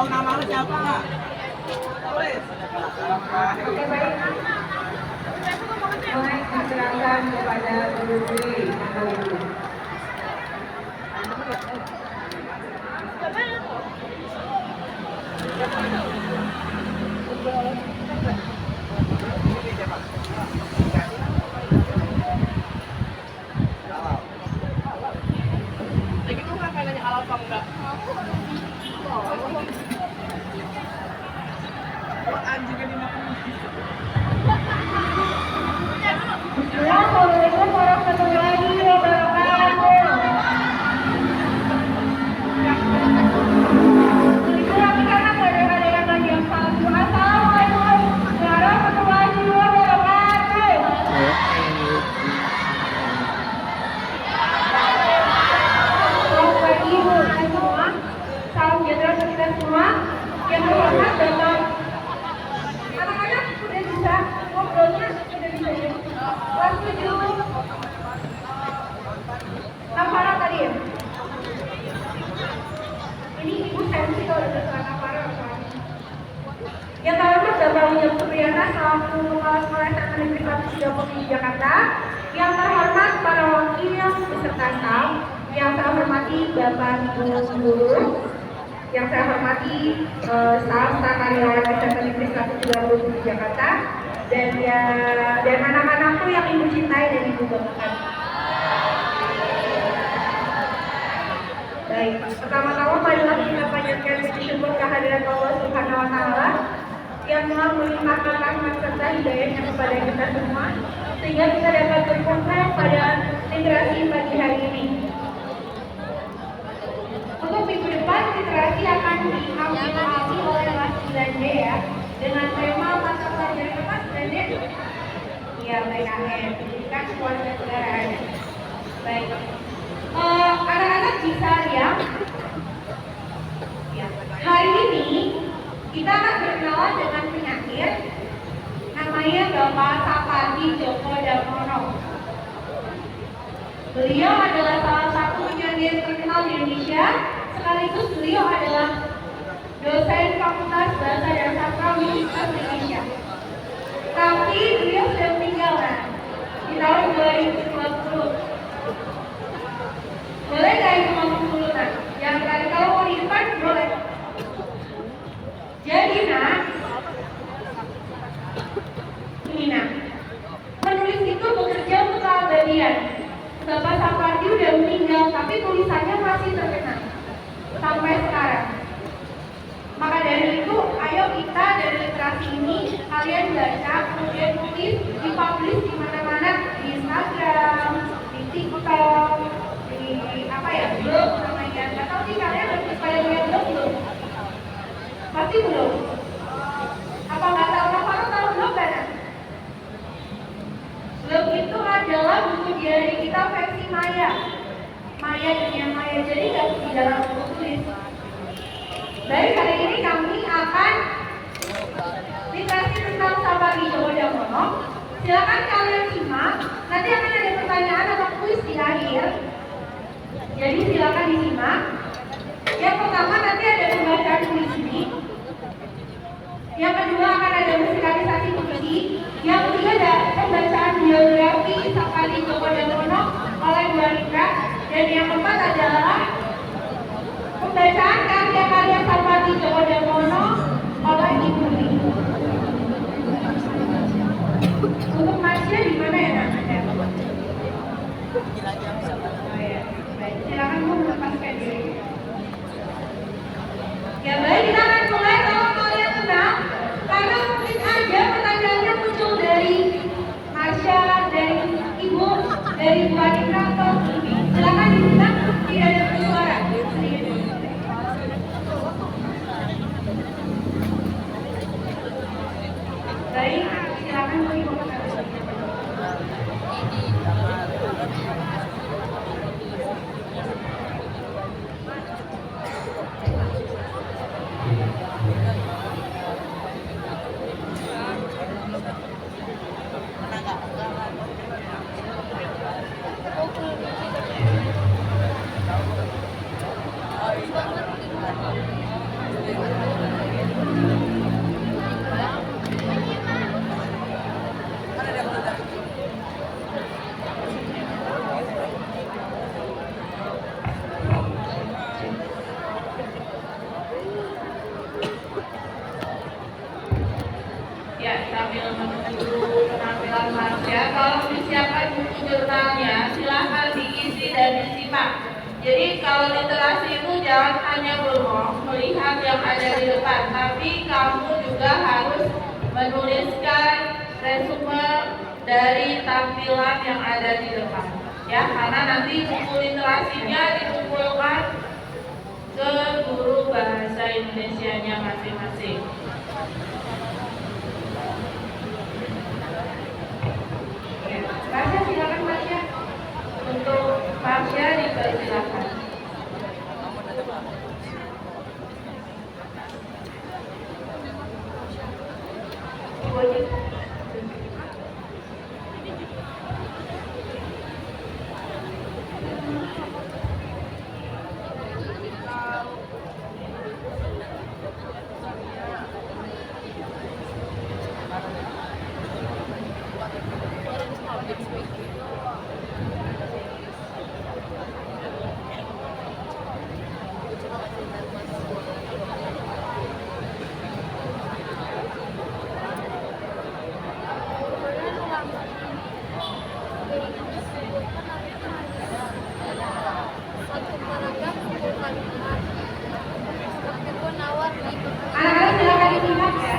tahu nama lu siapa nggak? Oke, baik. Mulai diserahkan kepada Guru Dwi atau Ibu. Lagi tuh nggak nanya halal apa enggak? Anjingnya dimakan. Assalamualaikum warahmatullahi wabarakatuh. Assalamualaikum warahmatullahi wabarakatuh. Bapak Ibu semua, salam sejahtera untuk kita semua. Yang terhormat Bapak. Anak-anak sudah bisa ngobrolnya, sudah bisa ya. Kelas 7. Nafara tadi ya? Ini Ibu sensi kalau udah soal Nafara. Yang terhormat Bapak Ujang Supriyana selaku Kepala Sekolah SMA Negeri 1 Sidoarjo Jakarta. Yang terhormat para wakil beserta staf. Yang saya hormati Bapak Ibu Guru. Yang saya hormati staf karyawan SMA Negeri 1 Sidoarjo Jakarta. Dan anak-anakku yang Ibu cintai dan Ibu banggakan. Baik, pertama-tama marilah kita panjatkan puji syukur kehadiran Allah Subhanahu wa taala yang telah melimpahkan rahmat serta hidayahnya kepada kita semua sehingga kita dapat berkumpul pada literasi pagi hari ini. Untuk minggu depan literasi akan diambil oleh kelas 9D ya dengan tema mata pelajaran apa 9D? Iya, PKN, Pendidikan Kewarganegaraan. Baik. Anak-anak bisa ya. Hari ini kita akan berkenalan dengan penyair namanya Bapak Sapardi Djoko Damono. Beliau adalah salah satu penyair terkenal di Indonesia, sekaligus beliau adalah dosen Fakultas Bahasa dan Sastra Universitas Indonesia. Tapi beliau sudah meninggal di tahun 2020. Boleh nggak Ibu ngomong dulu Yang tadi kalau mau di depan boleh. Jadi ini menulis itu bekerja untuk keabadian. Bapak Sapardi udah meninggal, tapi tulisannya masih terkenal sampai sekarang. Maka dari itu, ayo kita dari literasi ini kalian baca, kemudian tulis, dipublish di mana-mana, di Instagram, di TikTok, blog namanya. Nggak tahu sih kalian udah pada punya blog belum? Pasti belum. Apa nggak tahu? Tahu blog kan? Blog itu adalah buku diary kita versi Maya. Maya dunia Maya. Jadi nggak di dalam buku tulis. Baik, hari ini kami akan literasi tentang Sapardi Djoko Damono. Silakan kalian simak. Nanti akan ada pertanyaan atau kuis di akhir. Jadi silakan disimak. Yang pertama nanti ada pembacaan puisi. Yang kedua akan ada musikalisasi puisi. Yang ketiga ada pembacaan biografi Sapardi Djoko Damono oleh Bu Rika. Dan yang keempat adalah pembacaan karya-karya Sapardi Djoko Damono oleh Ibu Dwi. Untuk Marsya di mana ya namanya? Silakan Bu melepaskan diri. Ya baik, kita akan mulai. Kalau kalian tenang, karena mungkin aja pertanyaannya muncul dari Marsha, dari Ibu, dari Bu Adita atau silakan disimak, tidak ada bersuara. Baik, silakan Bu Ibu. Jadi kalau literasi itu jangan hanya bengong melihat yang ada di depan, tapi kamu juga harus menuliskan resume dari tampilan yang ada di depan. Ya, karena nanti buku literasinya dikumpulkan ke guru bahasa Indonesianya masing-masing. Marsha, silakan Marsha. Untuk Marsha dipersilakan. Anak-anak silakan dilihat ya.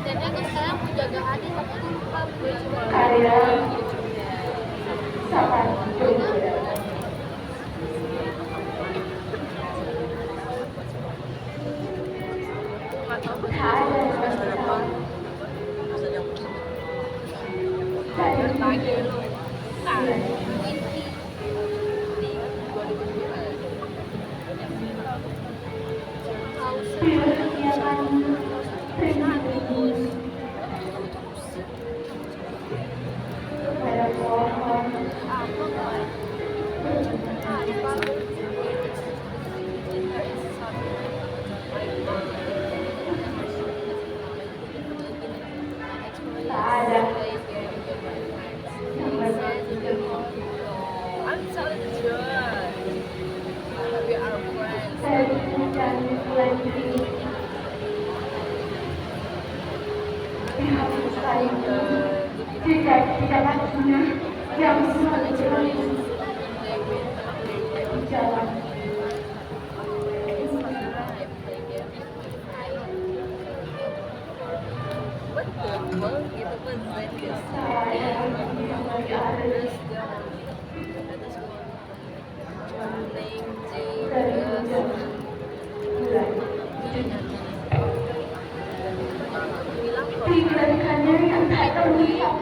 Jadi aku sekarang mau jaga adik tapi lupa gue coba. Karya Sapan I'm telling the truth. We are friends. What the fuck? Itu pun Tinggalkannya yang tak terlihat.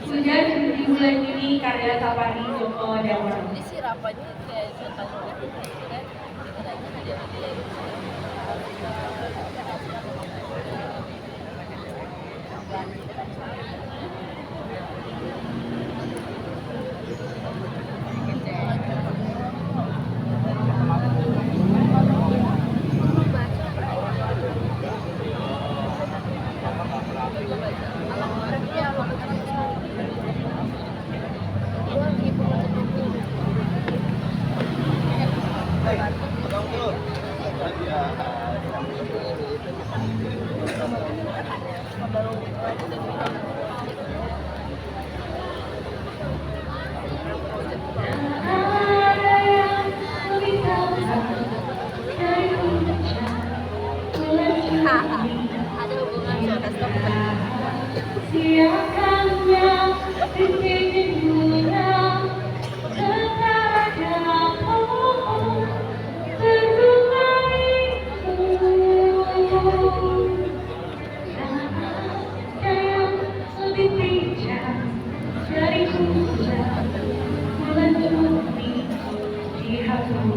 Sudah di bulan ini karya Sapani Joko Damono. Ini sirapannya kayak setan gitu kan.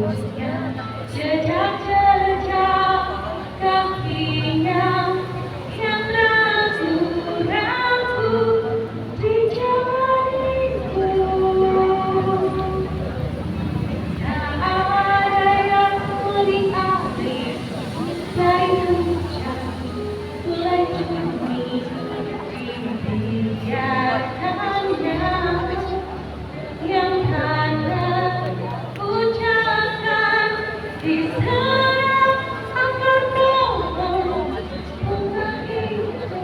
hapusnya jejak-jejak kakinya yang ragu-ragu di jalanku. Tak ada yang lebih asli dari hujan bulan Juni, dibiarkannya yang hanya ucapkan di serap akar pohon bunga itu.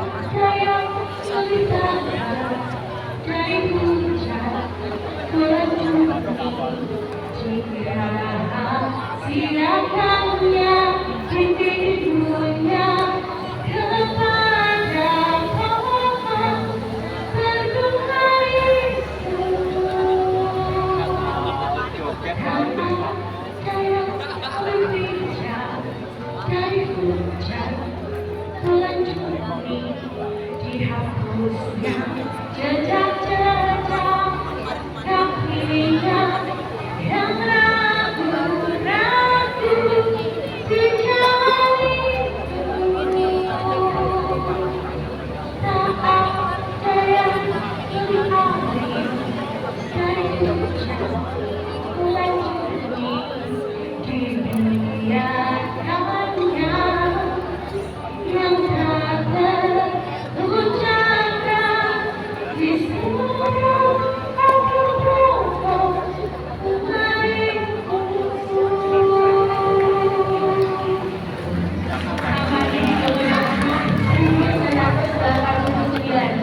Tak ada yang lebih dalam dari hujan bulan Juni, jika silakannya tidurnya kepada pohon berduka itu. Tak ada yang lebih jauh dari hujan bulan Juni, dihapusnya jejak-jejak kakinya yang ragu-ragu di jalan itu. Tak ada yang lebih asli dari hujan bulan Juni, dibiarkannya yang tak terucapkan di serap akar pohon bunga itu. Nama ini kebenaran 1989.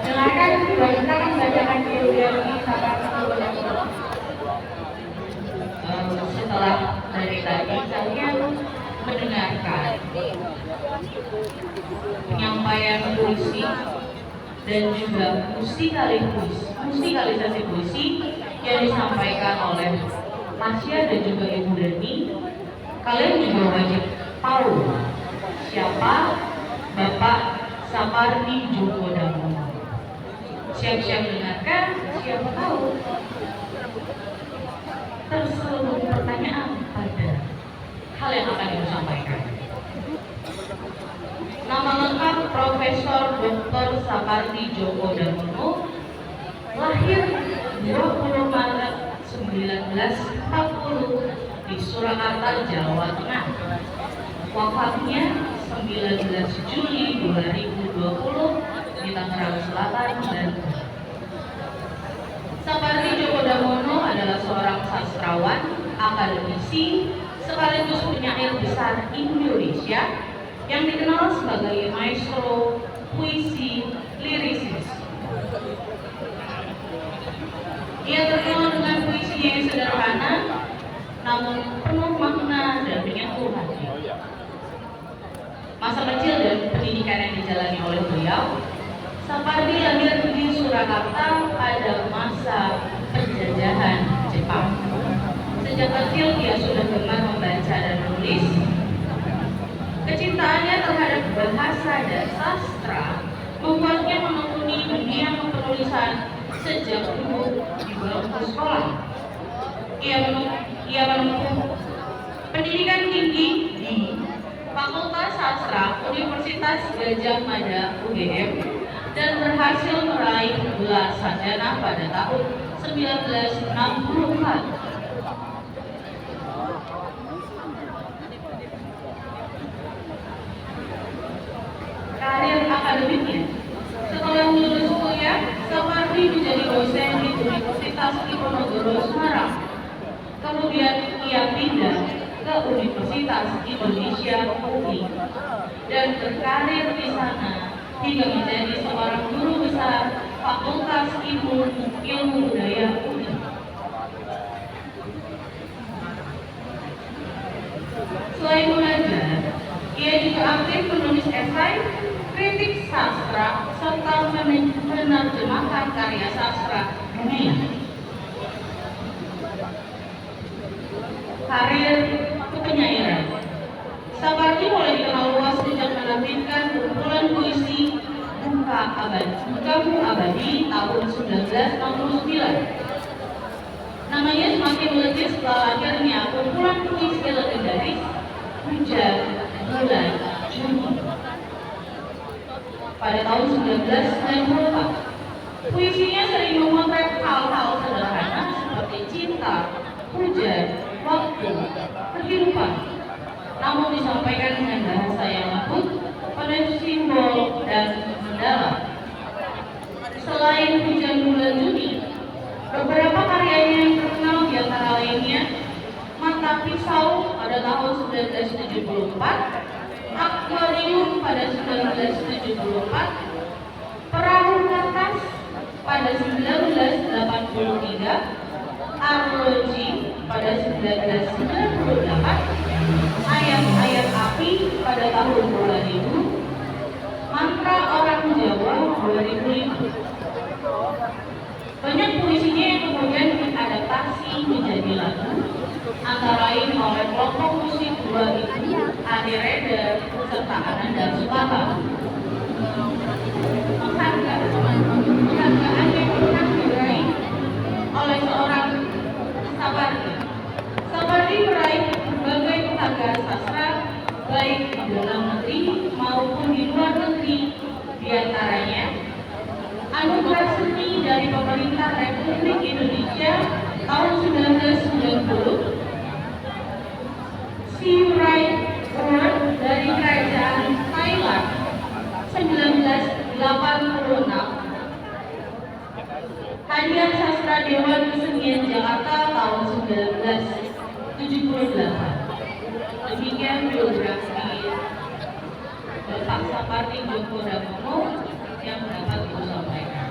Silakan dibacakan bacaan biografi Sapardi Djoko. Setelah dari tadi kalian mendengarkan penyampaian puisi dan juga musikalisasi puisi yang disampaikan oleh Tasya dan juga Ibu Dani, kalian juga wajib tahu siapa Bapak Sapardi Djoko Damono. Siap-siap dengarkan, siapa tahu terselubung pertanyaan pada hal yang akan Ibu sampaikan. Nama lengkap Profesor Dr. Sapardi Djoko Damono, lahir 20 Maret 1940 di Surakarta, Jawa Tengah. Wafatnya 19 Juli 2020 di Tangerang Selatan, Banten. Sapardi Djoko Damono adalah seorang sastrawan, akademisi, sekaligus penyair besar Indonesia yang dikenal sebagai maestro puisi lirisis. Ia terkenal dengan puisinya yang sederhana, namun penuh makna dan menyentuh hati. Masa kecil dan pendidikan yang dijalani oleh beliau, Sapardi lahir di Surakarta pada masa penjajahan Jepang. Sejak kecil dia sudah gemar membaca dan menulis. Kecintaannya terhadap bahasa dan sastra membuatnya menekuni dunia penulisan sejak dulu di bangku sekolah. Ia menempuh pendidikan tinggi di Fakultas Sastra Universitas Gadjah Mada UGM dan berhasil meraih gelar sarjana pada tahun 1960-an. Karir akademiknya, setelah lulus kuliah, Sapardi menjadi dosen di Universitas Diponegoro Semarang. Kemudian ia pindah ke ke Universitas Indonesia UI dan berkarir di sana hingga menjadi seorang guru besar Fakultas Ilmu Budaya UI. Selain mengajar, ia juga aktif menulis esai, kritik sastra, serta menerjemahkan karya sastra dunia. Karir kepenyairan. Sapardi mulai dikenal luas sejak menerbitkan kumpulan puisi Bukamu Abadi tahun 1969. Namanya semakin melejit setelah lahirnya kumpulan puisi legendaris Hujan Bulan Juni pada tahun 1994. Puisinya sering memotret hal-hal sederhana seperti cinta, hujan, waktu, kehidupan, namun disampaikan dengan bahasa yang lembut, penuh simbol dan mendalam. Selain Hujan Bulan Juni, beberapa karyanya yang terkenal di antara lainnya Mata Pisau pada tahun 1974, Akuarium pada 1974, Perahu Kertas pada 1983, Arloji pada 1998, Ayat-ayat Api pada tahun 2000, Mantra Orang Jawa 2005. Banyak puisinya yang kemudian diadaptasi menjadi lagu, antara lain oleh kelompok musik Dua Ibu, Ade Reda, serta Ananda Suparta. Penghargaan yang pernah diraih oleh seorang Sapardi. Sapardi meraih berbagai penghargaan sastra, baik di dalam negeri maupun di luar negeri, diantaranya Anugerah Seni dari Pemerintah Republik Indonesia tahun 1990, Sea Right Award dari Kerajaan Thailand 1986, Hadiah Sastra Dewan Kesenian Jakarta tahun 1978. Demikian biografi Bapak Sapardi Djoko Damono yang dapat Ibu sampaikan.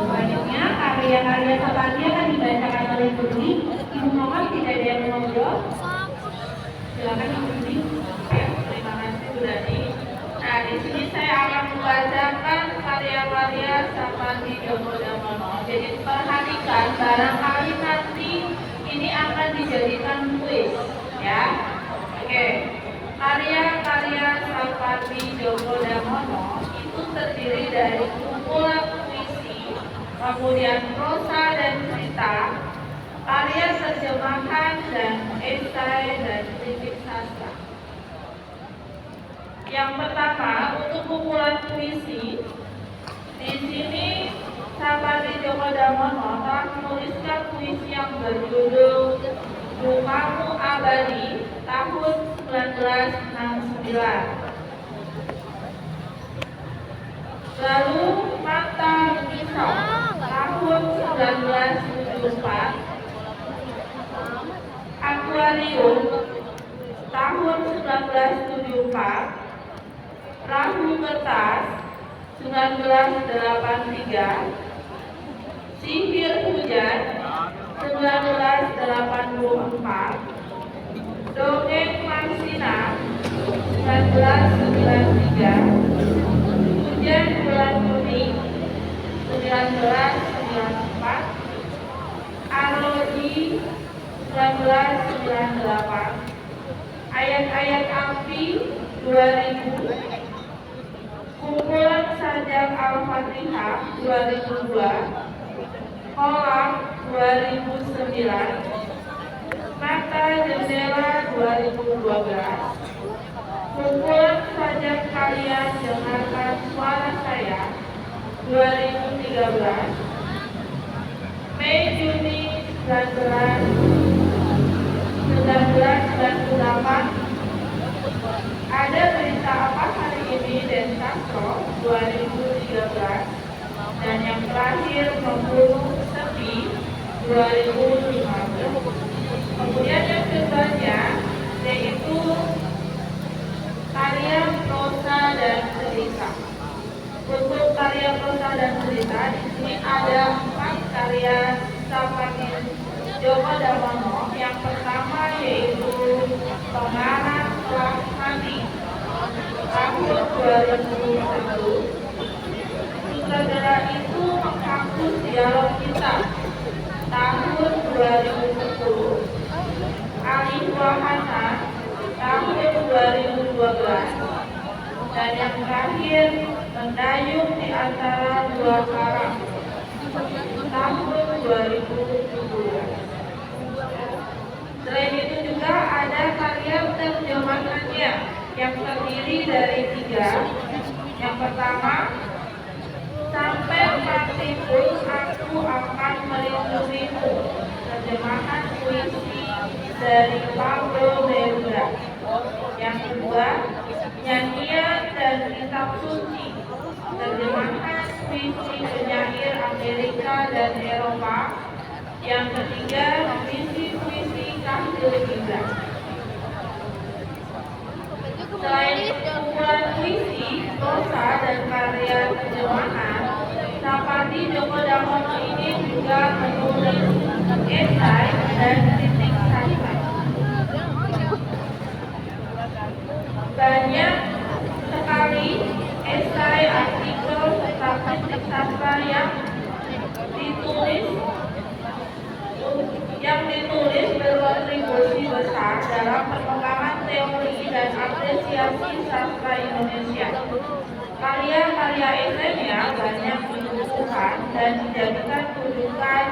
Selanjutnya, karya-karya Sapardi akan dibacakan oleh Budi. Ibu mohon tidak ada yang mau jawab. Silakan Ibu Budi. Ya, terima kasih Bu Dani. Nah, di sini saya akan membacakan karya-karya Sapardi Djoko Damono. Jadi perhatikan, barangkali nanti ini akan dijadikan kuis, ya. Oke, karya-karya Sapardi Djoko Damono itu terdiri dari kumpulan puisi, kemudian prosa dan cerita, karya terjemahan dan esai dan kritik sastra. Yang pertama, untuk kumpulan puisi, di sini Sapardi Djoko Damono telah menuliskan puisi yang berjudul Bukamu Abadi tahun 1969. Lalu Mata Pisau tahun 1974, Akuarium tahun 1974, Perahu Kertas 1983, Sihir Hujan 1984, Dongeng Marsina 1993, Hujan Bulan Kuning 1994, Arloji 1998, Ayat-ayat Api 2000, Kumpulan Sajak Al-Fatihah 2002, Kolam 2009, Mata Jendela 2012, Kumpulan Sajak Karya Dengarkan Suara Saya 2013, Mei Juni 1998 ada berita apa hari ini dan Sastro 2013 dan yang terakhir membunuh sepi 2015. Kemudian yang keduanya yaitu karya prosa dan cerita. Untuk karya prosa dan cerita di sini ada 4 karya Sapardi Djoko Damono. Yang pertama yaitu Pengarang Telah Mati tahun 2001. Sutradara itu menghapus dialog kita tahun 2010. Alif Wahana tahun 2012. Dan yang terakhir Mendayung di Antara Dua Karang tahun 2017. Selain itu juga ada karya terjemahannya yang terdiri dari 3. Yang pertama, Sampai Matiku Aku Akan Melindungimu, terjemahan puisi dari Pablo Neruda. Yang kedua, Nyanyian dan Kitab Suci, terjemahan puisi penyair Amerika dan Eropa. Yang ketiga, puisi Kahlil Gibran. Selain kumpulan puisi, prosa, dan karya terjemahan, Sapardi Djoko Damono ini juga menulis esai dan kritik sastra. Banyak sekali esai, artikel, serta kritik sastra yang ditulis berkontribusi besar dalam perkembangan teori dan apresiasi sastra Indonesia. Karya-karya esainya banyak dibukukan dan dijadikan rujukan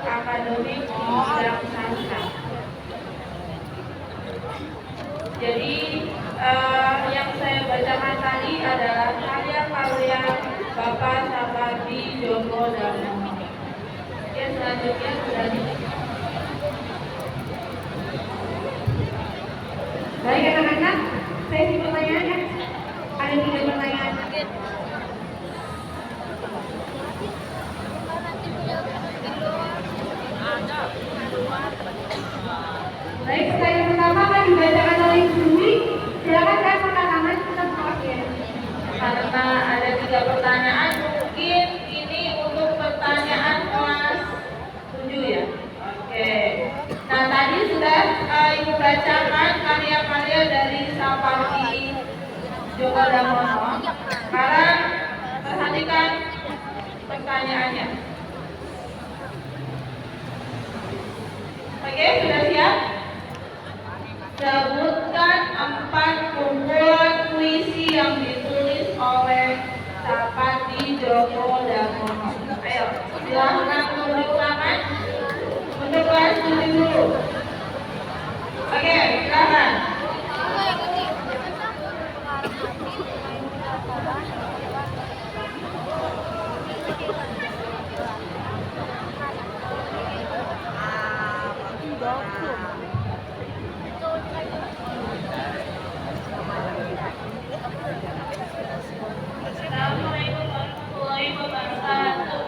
akademik di bidang sastra. Jadi yang saya bacakan tadi adalah karya-karya Bapak Sapardi Djoko Damono. Oke, selanjutnya sudah Baik anak-anak, sesi pertanyaan. Ada 3 pertanyaan. Baik, pertanyaan pertama akan dibacakan oleh Juli. Silakan saya angkat tangan, kita menolak ya. Karena ada 3 pertanyaan, mungkin ini untuk pertanyaan kelas 7 ya. Oke. Nah, tadi sudah Ibu bacakan karya-karya dari Sapardi Djoko Damono. Sekarang perhatikan pertanyaannya. Oke, sudah siap? Sebutkan 4 kumpulan puisi yang ditulis oleh Sapardi Djoko Damono. Ayo, silahkan tunjuk tangan. Untuk kelas 7 dulu. Oke, silakan. Assalamualaikum warahmatullahi wabarakatuh.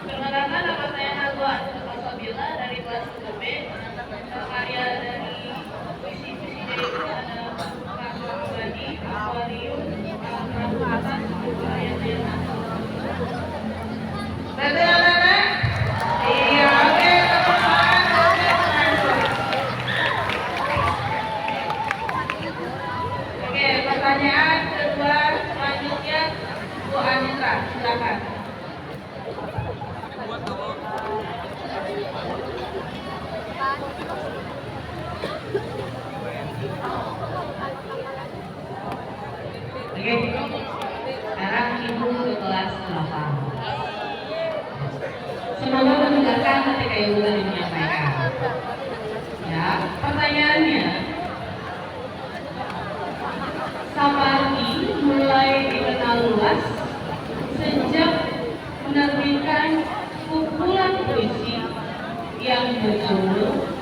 Perkenalkan, nama saya Nazwa Sabila dari kelas 1B. Karya dari puisi-puisi dari itu ada Kakak Bani, Aquarium, Atas, ayat-ayat. Betul anak-anak? Iya, oke, tepuk tangan. Oke, pertanyaan kedua selanjutnya Bu Anitra, silakan. Oke, sekarang Ibu ke kelas 8. Semoga mendengarkan ketika Ibu tadi menyampaikan. Ya, pertanyaannya, Sapardi mulai dikenal luas sejak menerbitkan kumpulan puisi yang berjudul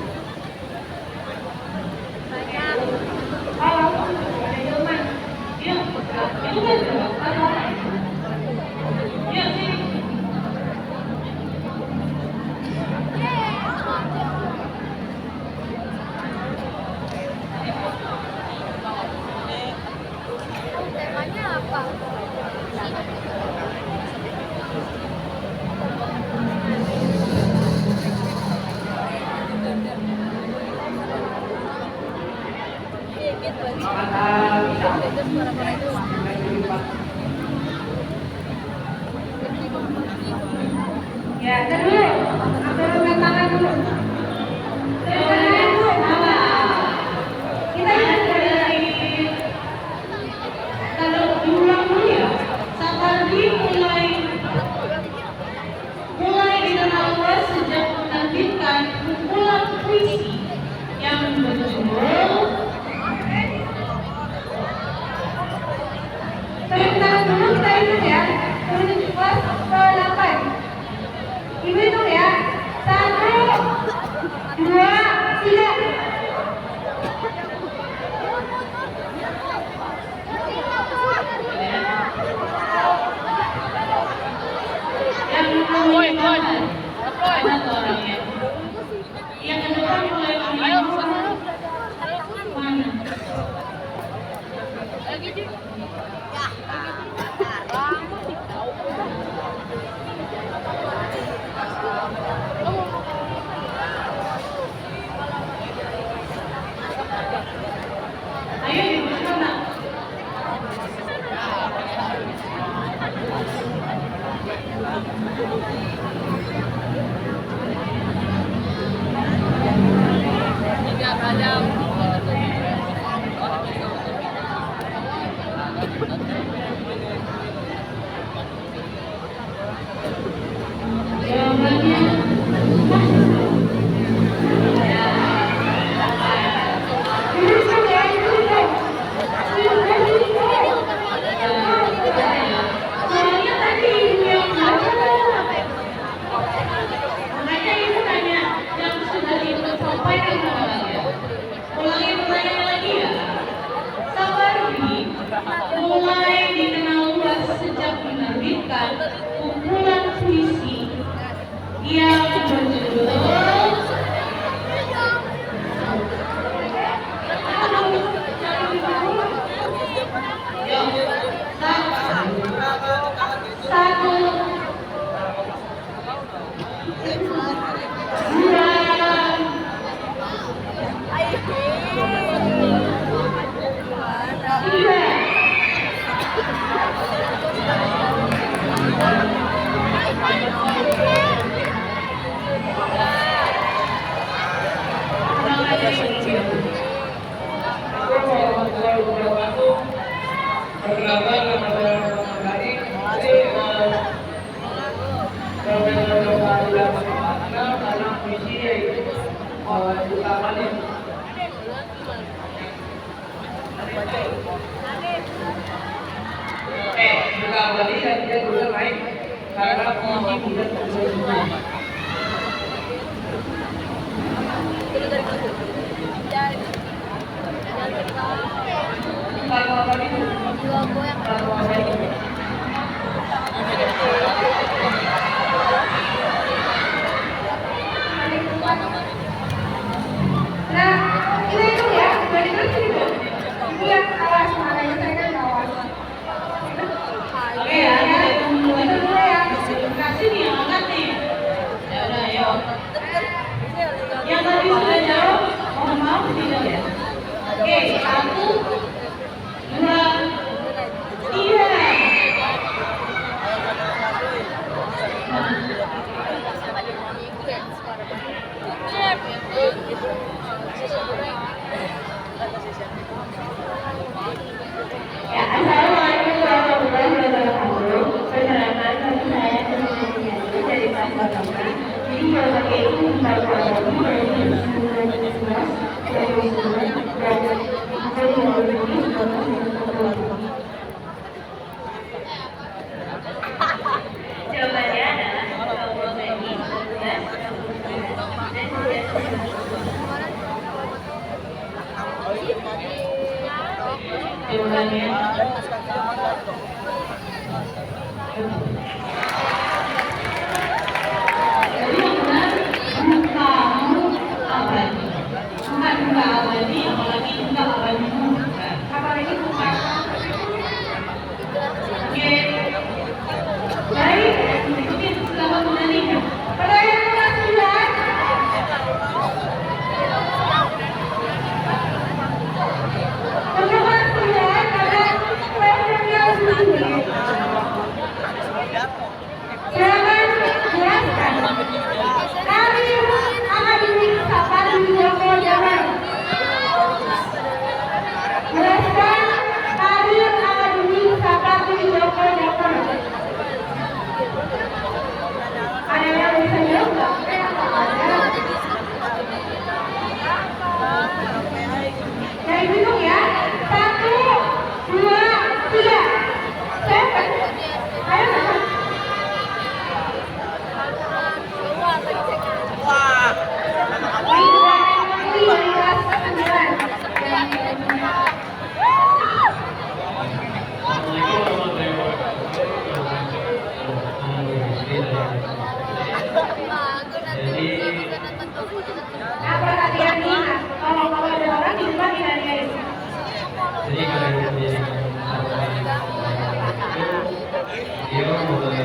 Oh, ada Hilman. ya, itu kan ya sih. Temanya apa? Ya, dulu. Turunkan tangan dulu. Turunkan tangan dulu. Kita ingat dari Kalau diulang dulu ya, Sapardi mulai dikenal luas sejak menerbitkan kumpulan puisi yang berjudul turun tangan dulu, kita hitung ya. Turun kelas ke-8. Ibu hitung ya. 1, 2, 3. yang mulai banget. Ada tuh orangnya. Yang kedua mulai Ayo, mana? Ayo ibu mana? Jawabannya Turunkan ya, turunkan. soalnya tadi ibu yang jawab. Makanya ibu tanya yang sudah ibu sampaikan sama saya. Ulangi pertanyaan lagi ya. Sapardi mulai dikenal luas sejak menerbitkan kumpulan puisi yang berjudul satu, dua, tiga. Perkenalkan nama saya Muhammad Hadi. Jadi karena puisi yaitu Duta Bali. Duta Bali dan dia juga naik karena puisi tidak tersedia. Kalau apa itu? Kalau apa itu? Nah, kita hitung ya. Dari terus ibu. Ibu yang awas, makanya saya kan awas. Oke ya, Hitung dulu ya. kasih nih yang angkat nih. Ya udah, yuk. Yang tadi sudah jawab, mohon maaf tidak ya. Oke, 1, 2, 3. Ya, assalamualaikum warahmatullahi wabarakatuh. Perkenalkan, nama saya Nurul dari Pasar Kota. Jadi jawabannya itu baru dari 2019 dan jawabannya Nah, perhatian nih, kalau ada orang di depan tidak guys. Jadi kalau dijadikan dia mulai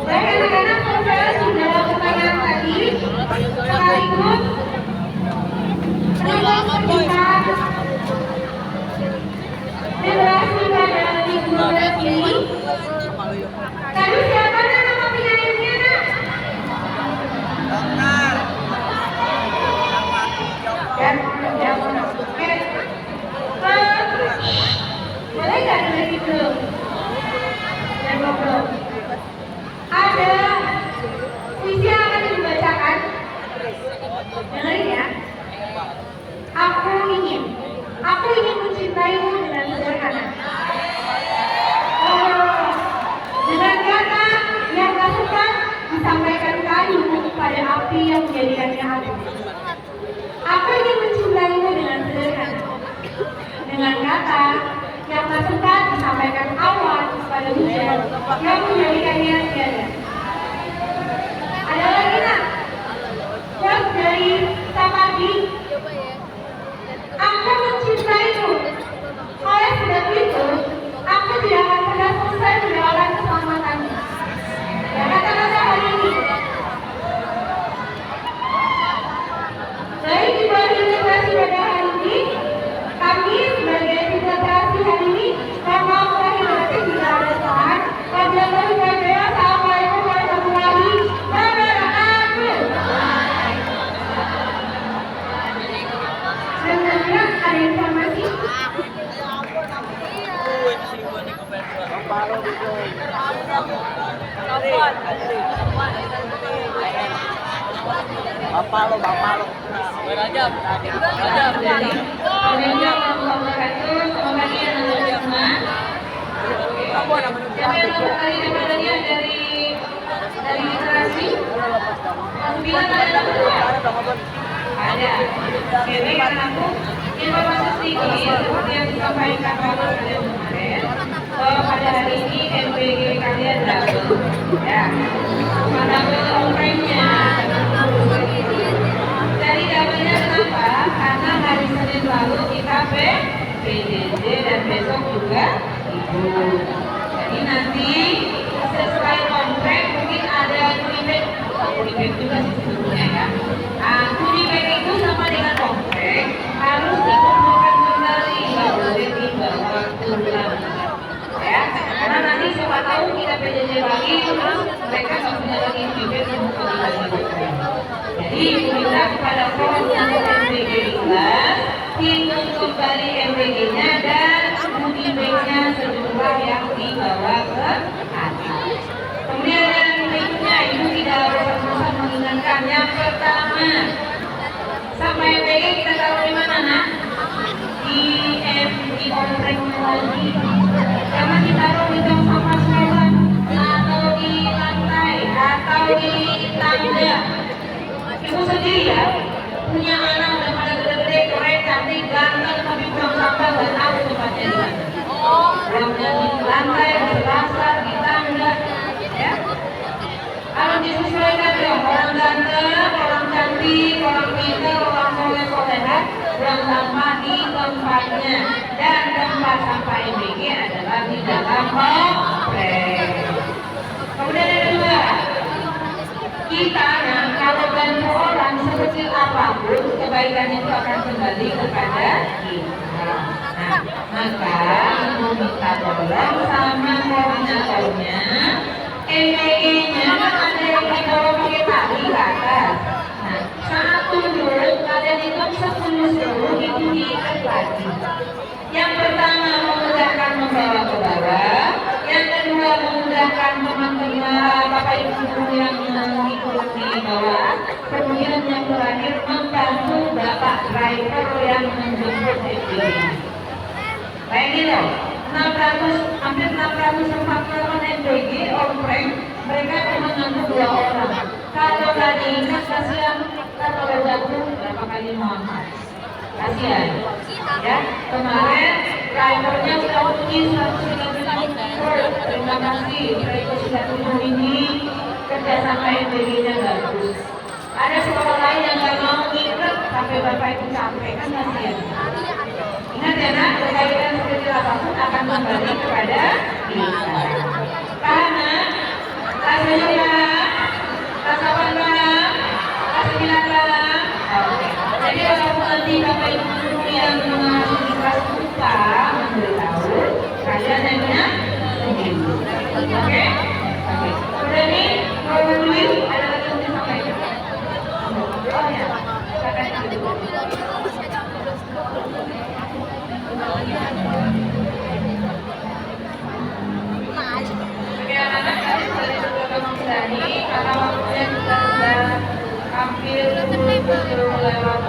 Baik anak-anak, selesai sudah pertanyaan tadi sekaligus generasi pada 2012 ini. Tadi siapa nama penyanyinya nak? Oke. Boleh nggak dari belum? Dan belum. Ada puisi yang akan dibacakan. Dengerin ya. Aku ingin mencintaimu dengan sederhana. Dengan kata yang tak sempat disampaikan kayu pada api yang menjadikannya api. Aku ingin mencintaimu dengan sederhana. Dengan kata yang tak sempat disampaikan awan pada hujan yang menjadikannya tiada. Ada lagi nak? Quote dari Sapardi. Aku mencintaimu. Oleh sebab itu, aku tidak akan pernah selesai mendoakan keselamatanmu. Ya kata-kata hari ini. Baik di bawah integrasi pada hari ini, kami sebagai integrasi hari ini mohon lahir batin jika ada kesalahan. Wabillahi taufiq. Assalamualaikum warahmatullahi wabarakatuh. Dan kemudian ada informasi. Bapak lo. Rajab. Dari literasi bilang ada ada. Jadi karena aku informasi sedikit seperti yang disampaikan Bapak kemarin bahwa pada hari ini MPG kalian double ya. Double orangnya. Dari double-nya kenapa? Karena hari Senin lalu kita PJJ dan besok juga Ibu. Jadi nanti sesuai kontrak mungkin ada goodie bag juga sih sebetulnya ya. Goodie bag itu sama dengan kontrak harus dikumpulkan kembali, nggak boleh dibawa pulang ya. Karena nanti siapa tahu kita PJJ lagi terus mereka nggak punya lagi goodie bag yang mau dibagi. Jadi minta kepada kontrak MPG kelas hitung kembali MPG-nya dan goodie bag-nya sejumlah yang dibawa ke atas. Kemudian yang berikutnya Ibu tidak bosan-bosan mengingatkan yang pertama, sampai MPG kita taruh di mana nak? Di komplek lagi. Jangan ditaruh di tong sampah sekolah atau di lantai atau di tangga. Ibu sendiri ya punya anak udah pada gede-gede, keren, cantik, ganteng, tapi buang sampah dan tahu tempatnya di mana. Buangnya di lantai, di selasar, di tangga, ya. Kalau disesuaikan dong, orang ganteng, orang cantik, orang pintar, orang soleh-solehan, buang sampah di tempatnya. Dan tempat sampah MBG adalah di dalam komplek. Kemudian yang kedua, kita kalau bantu orang sekecil apapun kebaikan itu akan kembali kepada kita. Nah, maka Ibu minta tolong sama koordinatornya, MPG-nya kan ada yang dibawa pakai tali ke atas. Nah, saat turun kalian hitung 10 itu Yang pertama memudahkan membawa ke bawah, yang kedua memudahkan teman-teman Bapak Ibu guru yang mengikuti di bawah, kemudian yang terakhir membantu Bapak driver yang menjemput di sini. Bayangin loh, 600, hampir 648 MBG on-frame, mereka cuma nganggur 2 orang. Kalau nggak diingat kasihan, kalau jatuh berapa kali muhammad. Kasihan. Ya, kemarin drivernya sudah pergi 190. Terima kasih, mereka sudah turun ini kerjasama MBG-nya bagus. Ada sekolah lain yang nggak mau ngikut sampai Bapak itu capek, kan kasihan. Ingat ya nak, kekayaan sekecil apapun akan kembali kepada kita. Karena rasanya paham, rasawan paham, rasa paham. Jadi kalau nanti Bapak Ibu guru yang mengasuh kelas lupa memberitahu, kalian hanya menunggu. Oke? Sudah nih, mau dulu ada lagi yang disampaikan? Oh ya, silakan dulu. Oke anak-anak, kalian boleh juga mengulangi karena waktunya juga sudah hampir 20 lewat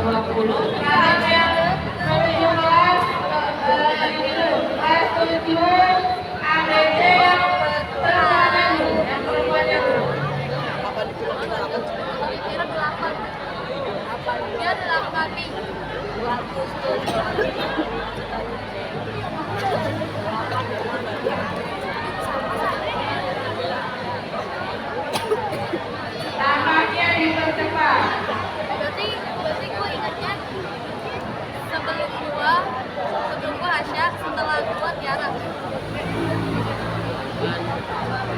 20. Sekarang yang menuju kelas ini dulu, kelas 7 ABC yang perempuannya dulu, yang perempuannya dulu. Kira 8. Dia 8 nih. Tampaknya dipercepat. Berarti gue ingatnya sebelum gua Hasya, setelah gua Tiara.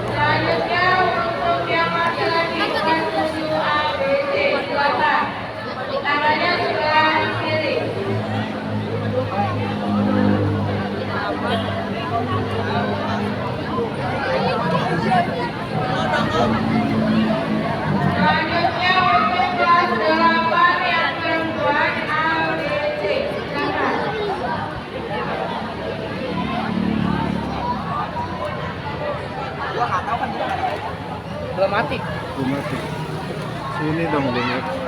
Selanjutnya untuk yang laki-laki kelas 7 ABC silakan. Tangannya sebelah kiri. Selanjutnya untuk kelas 8 yang perempuan ABC silakan. Belum mati. Belum mati. Sini dong, Bang.